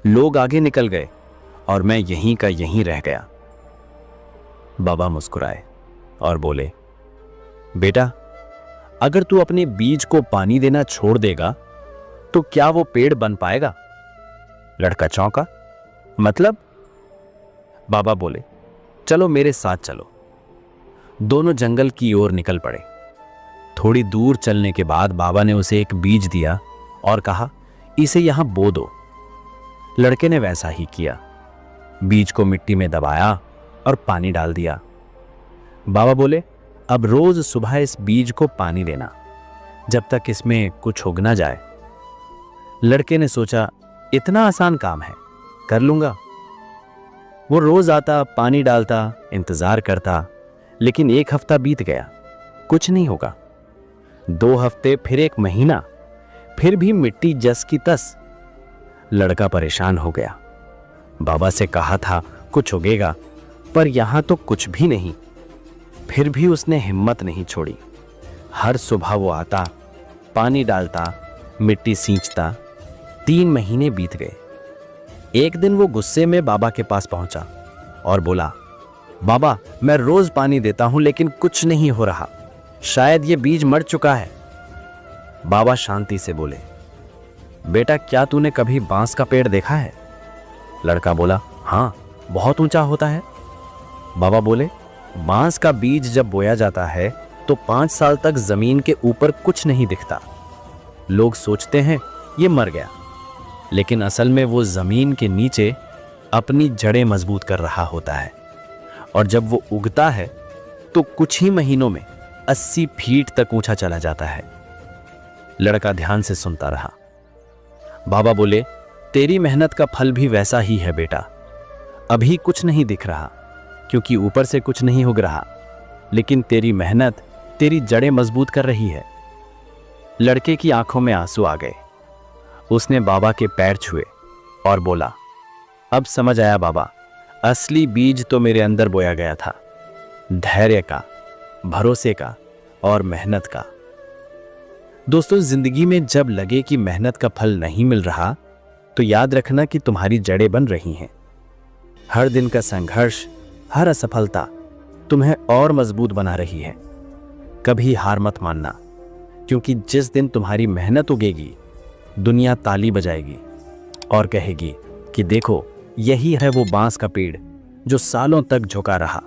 लोग आगे निकल गए और मैं यहीं का यहीं रह गया। बाबा मुस्कुराए और बोले, बेटा, अगर तू अपने बीज को पानी देना छोड़ देगा तो क्या वो पेड़ बन पाएगा? लड़का चौंका। मतलब? बाबा बोले, चलो मेरे साथ चलो। दोनों जंगल की ओर निकल पड़े। थोड़ी दूर चलने के बाद बाबा ने उसे एक बीज दिया और कहा, इसे यहां बो दो। लड़के ने वैसा ही किया। बीज को मिट्टी में दबाया और पानी डाल दिया। बाबा बोले, अब रोज सुबह इस बीज को पानी देना जब तक इसमें कुछ उग ना जाए। लड़के ने सोचा, इतना आसान काम है, कर लूंगा। वो रोज आता, पानी डालता, इंतजार करता, लेकिन 1 हफ्ता बीत गया, कुछ नहीं होगा। 2 हफ्ते, फिर 1 महीना, फिर भी मिट्टी जस की तस। लड़का परेशान हो गया। बाबा से कहा था कुछ उगेगा, पर यहां तो कुछ भी नहीं। फिर भी उसने हिम्मत नहीं छोड़ी। हर सुबह वो आता, पानी डालता, मिट्टी सींचता। 3 महीने बीत गए। एक दिन वो गुस्से में बाबा के पास पहुंचा और बोला, बाबा, मैं रोज पानी देता हूं लेकिन कुछ नहीं हो रहा, शायद ये बीज मर चुका है। बाबा शांति से बोले, बेटा, क्या तूने कभी बांस का पेड़ देखा है? लड़का बोला, हाँ, बहुत ऊंचा होता है। बाबा बोले, बांस का बीज जब बोया जाता है तो 5 साल तक जमीन के ऊपर कुछ नहीं दिखता। लोग सोचते हैं ये मर गया, लेकिन असल में वो जमीन के नीचे अपनी जड़ें मजबूत कर रहा होता है, और जब वो उगता है तो कुछ ही महीनों में 80 फीट तक ऊंचा चला जाता है। लड़का ध्यान से सुनता रहा। बाबा बोले, तेरी मेहनत का फल भी वैसा ही है बेटा। अभी कुछ नहीं दिख रहा क्योंकि ऊपर से कुछ नहीं उग रहा, लेकिन तेरी मेहनत तेरी जड़ें मजबूत कर रही है। लड़के की आंखों में आंसू आ गए। उसने बाबा के पैर छुए और बोला, अब समझ आया बाबा, असली बीज तो मेरे अंदर बोया गया था, धैर्य का, भरोसे का और मेहनत का। दोस्तों, जिंदगी में जब लगे कि मेहनत का फल नहीं मिल रहा, तो याद रखना कि तुम्हारी जड़ें बन रही हैं। हर दिन का संघर्ष, हर असफलता तुम्हें और मजबूत बना रही है। कभी हार मत मानना, क्योंकि जिस दिन तुम्हारी मेहनत उगेगी, दुनिया ताली बजाएगी और कहेगी कि देखो, यही है वो बांस का पेड़ जो सालों तक झुका रहा।